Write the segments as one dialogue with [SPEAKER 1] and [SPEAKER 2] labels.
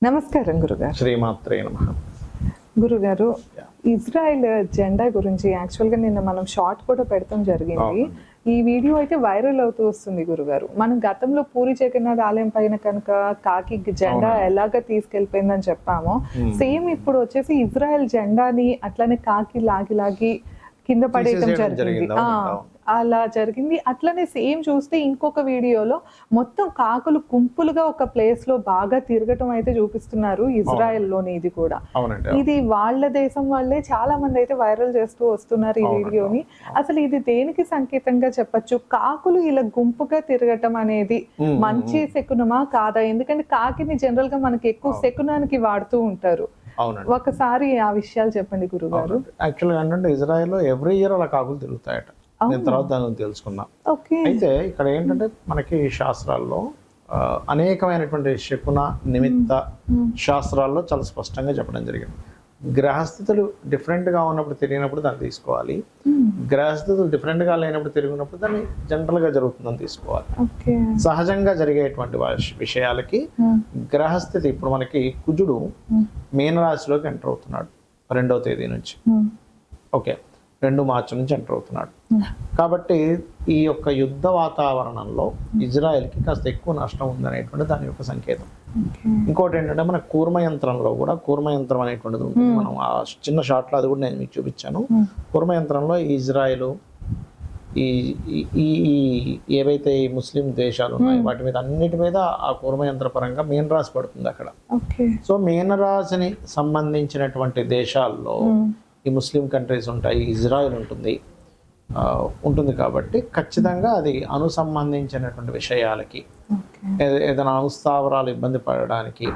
[SPEAKER 1] నమస్కారం గురుగారు.
[SPEAKER 2] శ్రీమాత్రే నమః.
[SPEAKER 1] గురుగారు, ఇజ్రాయెల్ జెండా గురించి యాక్చువల్గా నిన్న మనం షార్ట్ కూడా పెడతాం జరిగింది. ఈ వీడియో అయితే వైరల్ అవుతూ వస్తుంది గురుగారు. మనం గతంలో పూరి జగన్నాథ్ ఆలయం పైన కనుక కాకి జెండా ఎలాగ తీసుకెళ్లిపోయిందని చెప్పామో, సేమ్ ఇప్పుడు వచ్చేసి ఇజ్రాయెల్ జెండాని అట్లనే కాకి లాగి కింద పడేయడం జరిగింది. అలా జరిగింది. అట్లనే సేమ్ చూస్తే ఇంకొక వీడియోలో మొత్తం కాకులు గుంపులుగా ఒక ప్లేస్ లో బాగా తిరగటం అయితే చూపిస్తున్నారు ఇజ్రాయెల్ లోని. ఇది కూడా ఇది వాళ్ళ దేశం వాళ్ళే చాలా మంది అయితే వైరల్ చేస్తూ వస్తున్నారు ఈ వీడియోని. అసలు ఇది దేనికి సంకేతంగా చెప్పొచ్చు? కాకులు ఇలా గుంపుగా తిరగటం అనేది మంచి శకునమా కాదా? ఎందుకంటే కాకిని జనరల్ గా మనకి ఎక్కువ శకునానికి వాడుతూ ఉంటారు. ఒకసారి ఆ విషయాలు చెప్పండి గురుగారు.
[SPEAKER 2] యాక్చువల్గా ఏంటంటే ఇజ్రాయెల్లో ఎవ్రీ ఇయర్ అలా కాకులు తిరుగుతాయట. నేను తర్వాత దాన్ని తెలుసుకున్నా. అయితే ఇక్కడ ఏంటంటే మనకి శాస్త్రాల్లో అనేకమైనటువంటి శకున నిమిత్త శాస్త్రాల్లో చాలా స్పష్టంగా చెప్పడం జరిగింది. గ్రహస్థితులు డిఫరెంట్గా ఉన్నప్పుడు తిరిగినప్పుడు దాన్ని తీసుకోవాలి, గ్రహస్థితులు డిఫరెంట్గా లేనప్పుడు తిరిగినప్పుడు దాన్ని జనరల్గా జరుగుతుందని తీసుకోవాలి. సహజంగా జరిగేటువంటి విషయాలకి గ్రహస్థితి, ఇప్పుడు మనకి కుజుడు మీనరాశిలోకి ఎంటర్ అవుతున్నాడు 2వ తేదీ నుంచి. ఓకే, 2 మార్చి నుంచి ఎంటర్ అవుతున్నాడు. కాబట్టి ఈ యొక్క యుద్ధ వాతావరణంలో ఇజ్రాయెల్కి కాస్త ఎక్కువ నష్టం ఉందనేటువంటి దాని యొక్క సంకేతం. ఇంకోటి ఏంటంటే మన కూర్మయంత్రంలో కూడా కూర్మయంత్రం అనేటువంటిది ఉంటుంది. మనం ఆ చిన్న షార్ట్లో అది కూడా నేను మీకు చూపించాను. కూర్మయంత్రంలో ఇజ్రాయెల్ ఈ ఏవైతే ఈ ముస్లిం దేశాలు ఉన్నాయి వాటి మీద అన్నిటి మీద ఆ కూర్మయంత్ర పరంగా మీనరాశి పడుతుంది అక్కడ. సో మీనరాశిని సంబంధించినటువంటి దేశాల్లో ఈ ముస్లిం కంట్రీస్ ఉంటాయి, ఇజ్రాయెల్ ఉంటుంది కాబట్టి ఖచ్చితంగా అది అనుసంబంధించినటువంటి విషయాలకి, ఏదైనా అనుస్థావరాలు ఇబ్బంది పడడానికి,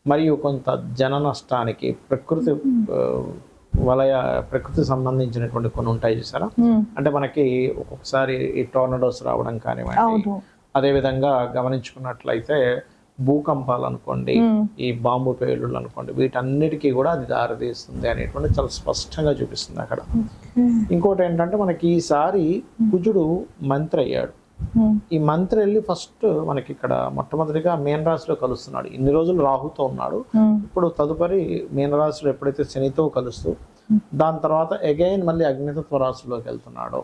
[SPEAKER 2] మరియు కొంత జన నష్టానికి, ప్రకృతి సంబంధించినటువంటి కొన్ని ఉంటాయి చూసారా. అంటే మనకి ఒక్కొక్కసారి ఈ టోర్నడోస్ రావడం కానివ్వండి, అదేవిధంగా గమనించుకున్నట్లయితే భూకంపాలు అనుకోండి, ఈ బాంబు పేలుళ్ళు అనుకోండి, వీటన్నిటికీ కూడా అది దారితీస్తుంది అనేటువంటి చాలా స్పష్టంగా చూపిస్తుంది అక్కడ. ఇంకోటి ఏంటంటే మనకి ఈసారి కుజుడు మంత్రి అయ్యాడు. ఈ మంత్రి వెళ్ళి ఫస్ట్ మనకి ఇక్కడ మొట్టమొదటిగా మీనరాశిలో కలుస్తున్నాడు. ఇన్ని రోజులు రాహుతో ఉన్నాడు, ఇప్పుడు తదుపరి మీనరాశిలో ఎప్పుడైతే శనితో కలుస్తూ దాని తర్వాత అగైన్ మళ్ళీ అగ్నితత్వ రాశిలోకి వెళ్తున్నాడో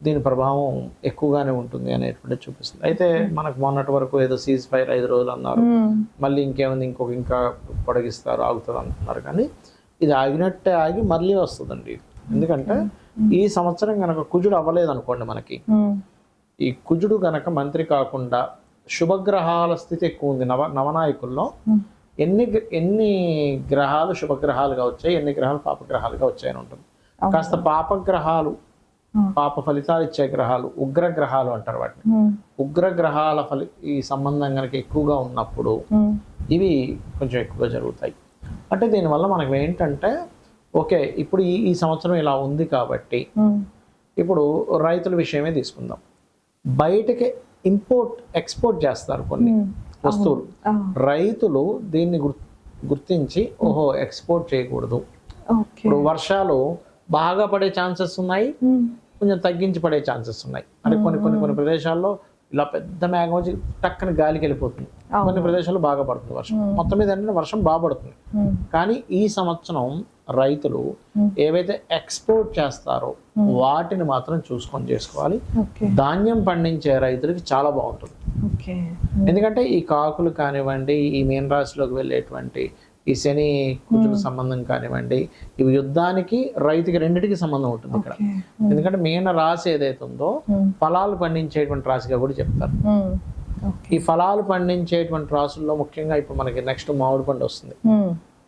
[SPEAKER 2] దీని ప్రభావం ఎక్కువగానే ఉంటుంది అనేటువంటి చూపిస్తుంది. అయితే మనకు మొన్నటి వరకు ఏదో సీజ్ ఫైర్ 5 రోజులు అన్నారు, మళ్ళీ ఇంకేముంది ఇంకా పొడిగిస్తారు, ఆగుతుంది అంటున్నారు. కానీ ఇది ఆగినట్టే ఆగి మళ్ళీ వస్తుందండి. ఎందుకంటే ఈ సంవత్సరం కనుక కుజుడు అవ్వలేదు అనుకోండి, మనకి ఈ కుజుడు కనుక మంత్రి కాకుండా శుభగ్రహాల స్థితి ఎక్కువ ఉంది. నవనాయకుల్లో ఎన్ని గ్రహాలు శుభగ్రహాలుగా వచ్చాయి, ఎన్ని గ్రహాలు పాపగ్రహాలుగా వచ్చాయని ఉంటుంది. కాస్త పాపగ్రహాలు, పాప ఫలితాలు ఇచ్చే గ్రహాలు, ఉగ్రగ్రహాలు అంటారు వాటిని. ఉగ్రగ్రహాల ఈ సంబంధం కనుక ఎక్కువగా ఉన్నప్పుడు ఇవి కొంచెం ఎక్కువగా జరుగుతాయి. అంటే దీనివల్ల మనకు ఏంటంటే ఓకే, ఇప్పుడు ఈ సంవత్సరం ఇలా ఉంది కాబట్టి ఇప్పుడు రైతుల విషయమే తీసుకుందాం. బయటకి ఎక్స్పోర్ట్ చేస్తారు కొన్ని వస్తువులు. రైతులు దీన్ని గుర్తించి ఓహో ఎక్స్పోర్ట్ చేయకూడదు, ఇప్పుడు వర్షాలు బాగా పడే ఛాన్సెస్ ఉన్నాయి, కొంచెం తగ్గించి పడే ఛాన్సెస్ ఉన్నాయి. అంటే కొన్ని ప్రదేశాల్లో ఇలా పెద్ద మేఘం వచ్చి టక్కన గాలికి వెళ్ళిపోతుంది, కొన్ని ప్రదేశాల్లో బాగా పడుతుంది వర్షం. మొత్తం మీద ఏంటంటే వర్షం బాగా పడుతుంది. కానీ ఈ సంవత్సరం రైతులు ఏవైతే ఎక్స్పోర్ట్ చేస్తారో వాటిని మాత్రం చూసుకొని చేసుకోవాలి. ధాన్యం పండించే రైతులకి చాలా బాగుంటుంది. ఎందుకంటే ఈ కాకులు కానివ్వండి, ఈ మీనరాశిలోకి వెళ్ళేటువంటి ఈ శని కుజుల సంబంధం కానివ్వండి, ఇవి యుద్ధానికి రైతుకి రెండింటికి సంబంధం ఉంటుంది ఇక్కడ. ఎందుకంటే మీన రాశి ఏదైతే ఉందో ఫలాలు పండించేటువంటి రాశిగా కూడా చెప్తారు. ఈ ఫలాలు పండించేటువంటి రాశుల్లో ముఖ్యంగా ఇప్పుడు మనకి నెక్స్ట్ మామిడి పండు వస్తుంది,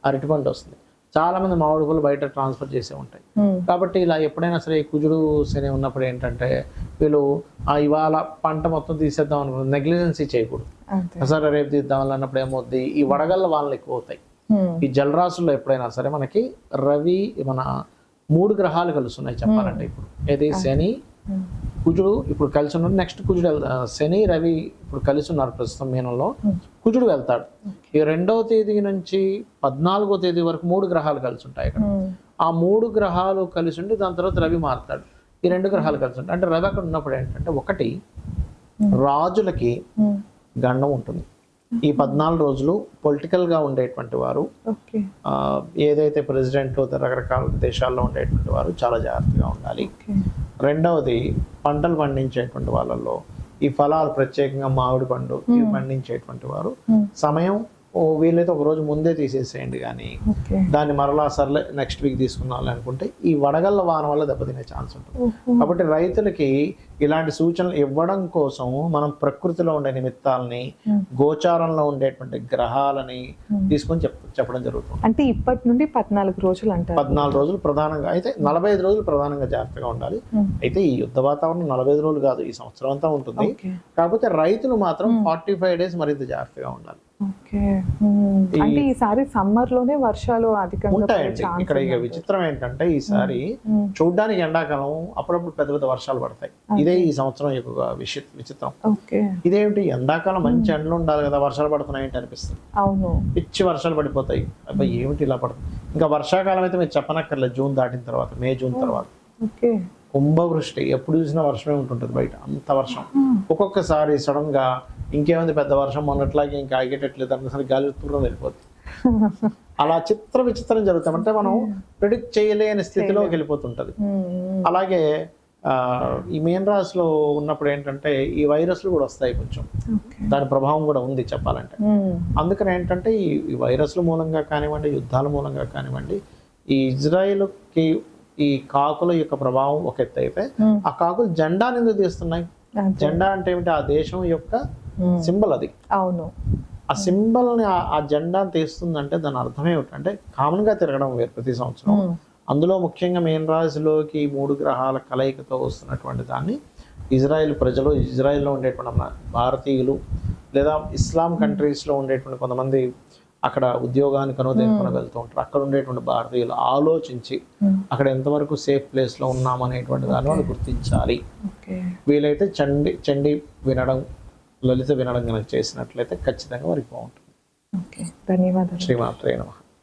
[SPEAKER 2] అరటి పండు వస్తుంది. చాలా మంది మామిడి పళ్ళు బయట ట్రాన్స్ఫర్ చేసే ఉంటాయి. కాబట్టి ఇలా ఎప్పుడైనా సరే కుజుడు శని ఉన్నప్పుడు ఏంటంటే వీళ్ళు ఇవాళ పంట మొత్తం తీసేద్దాం అనుకుంటుంది, నెగ్లిజెన్సీ చేయకూడదు. సరే రేపు తీద్దాం అన్నప్పుడు ఏమవుద్ది, ఈ వడగళ్ళ వానలు ఎక్కువ అవుతాయి. ఈ జలరాశుల్లో ఎప్పుడైనా సరే మనకి రవి, మన 3 గ్రహాలు కలుస్తున్నాయి చెప్పాలంటే. ఇప్పుడు ఏది శని కుజుడు ఇప్పుడు కలిసి ఉన్నాడు. నెక్స్ట్ కుజుడు శని రవి ఇప్పుడు కలిసి ఉన్నారు ప్రస్తుతం మీనంలో. కుజుడు వెళ్తాడు. ఈ 2వ తేదీ నుంచి 14వ తేదీ వరకు 3 గ్రహాలు కలిసి ఉంటాయి ఇక్కడ. ఆ 3 గ్రహాలు కలిసి ఉండి దాని తర్వాత రవి మారుతాడు. ఈ 2 గ్రహాలు కలిసి ఉంటాయి. అంటే రవి అక్కడ ఉన్నప్పుడు ఏంటంటే ఒకటి రాజులకి గండం ఉంటుంది, ఈ 14 రోజులు పొలిటికల్గా ఉండేటువంటి వారు,
[SPEAKER 1] ఓకే
[SPEAKER 2] ఏదైతే ప్రెసిడెంట్ రకరకాల దేశాల్లో ఉండేటువంటి వారు చాలా జాగ్రత్తగా ఉండాలి.
[SPEAKER 1] ఓకే
[SPEAKER 2] రెండవది పంటలు పండించేటువంటి వాళ్ళల్లో ఈ ఫలాలు ప్రత్యేకంగా మామిడి పండు ఇవి పండించేటువంటి వారు సమయం వీలైతే ఒక రోజు ముందే తీసేసేయండి, కానీ
[SPEAKER 1] ఓకే
[SPEAKER 2] దాన్ని మరలా సర్లే నెక్స్ట్ వీక్ తీసుకుందాం అనుకుంటే ఈ వడగళ్ళ వాన వల్ల దెబ్బతినే ఛాన్స్ ఉంటుంది. కాబట్టి రైతులకి ఇలాంటి సూచనలు ఇవ్వడం కోసం మనం ప్రకృతిలో ఉండే నిమిత్తాలని, గోచారంలో ఉండేటువంటి గ్రహాలని తీసుకొని చెప్పడం జరుగుతుంది.
[SPEAKER 1] అంటే ఇప్పటి నుండి 14 రోజులు అంటారు.
[SPEAKER 2] 14 రోజులు ప్రధానంగా, అయితే 45 రోజులు ప్రధానంగా జాగ్రత్తగా ఉండాలి. అయితే ఈ యుద్ధ వాతావరణం 45 రోజులు కాదు, ఈ సంవత్సరం అంతా ఉంటుంది. కాకపోతే రైతులు మాత్రం 45 డేస్ మరింత జాగ్రత్తగా ఉండాలి.
[SPEAKER 1] ఓకే అంటే ఈసారి సమ్మర్ లోనే వర్షాలు అధికంగా
[SPEAKER 2] ఉంటాయండి. ఇక్కడ ఇక విచిత్రం ఏంటంటే ఈసారి చూడ్డానికి ఎండాకాలం, అప్పుడప్పుడు పెద్ద పెద్ద వర్షాలు పడతాయి. ఇదే ఈ సంవత్సరం యొక్క విచిత్రం. ఇదేమిటి, ఎండాకాలం మంచి ఎండలు ఉండాలి కదా, వర్షాలు పడుతున్నాయంటే అనిపిస్తుంది.
[SPEAKER 1] అవును,
[SPEAKER 2] పిచ్చి వర్షాలు పడిపోతాయి. అబ్బాయి ఏమిటి ఇలా పడుతుంది. ఇంకా వర్షాకాలం అయితే మీరు చెప్పనక్కర్లేదు, జూన్ దాటిన తర్వాత, మే జూన్ తర్వాత కుంభవృష్టి, ఎప్పుడు చూసినా వర్షమే ఉంటుంటుంది బయట, అంత వర్షం. ఒక్కొక్కసారి సడన్ గా ఇంకేముంది పెద్ద వర్షం మొన్నట్లాగే ఇంకా ఆగేటట్లేదు అన్నసరి గాలి దూరం వెళ్ళిపోతుంది. అలా విచిత్రం జరుగుతాం. అంటే మనం ప్రిడిక్ట్ చేయలేని స్థితిలోకి వెళ్ళిపోతుంటది. అలాగే ఈ మీన రాశిలో ఉన్నప్పుడు ఏంటంటే ఈ వైరస్లు కూడా వస్తాయి, కొంచెం దాని ప్రభావం కూడా ఉంది చెప్పాలంటే. అందుకని ఏంటంటే ఈ వైరస్ల మూలంగా కానివ్వండి, యుద్ధాల మూలంగా కానివ్వండి, ఈ ఇజ్రాయిల్కి ఈ కాకుల యొక్క ప్రభావం ఒక ఎత్తు అయితే, ఆ కాకులు జెండాని ఎందుకు తీస్తున్నాయి? జెండా అంటే ఏమిటి? ఆ దేశం యొక్క సింబల్ అది.
[SPEAKER 1] అవును,
[SPEAKER 2] ఆ సింబల్ ని, ఆ జెండాని తీస్తుందంటే దాని అర్థం ఏమిటంటే కామన్ గా తిరగడం వేరు ప్రతి సంవత్సరం. అందులో ముఖ్యంగా మీన రాశిలోకి 3 గ్రహాల కలయికతో వస్తున్నటువంటి దాన్ని ఇజ్రాయెల్ ప్రజలు, ఇజ్రాయెల్లో ఉండేటువంటి భారతీయులు, లేదా ఇస్లాం కంట్రీస్లో ఉండేటువంటి కొంతమంది అక్కడ ఉద్యోగానికి అనుదేశం వెళ్తూ ఉంటారు. అక్కడ ఉండేటువంటి భారతీయులు ఆలోచించి అక్కడ ఎంతవరకు సేఫ్ ప్లేస్లో ఉన్నామనేటువంటి దాన్ని వాళ్ళు గుర్తించాలి. వీలైతే చండి వినడం, లలిత వినడం కనుక చేసినట్లయితే ఖచ్చితంగా వారికి బాగుంటుంది.
[SPEAKER 1] ధన్యవాదాలు.
[SPEAKER 2] శ్రీమాత్రే నమః.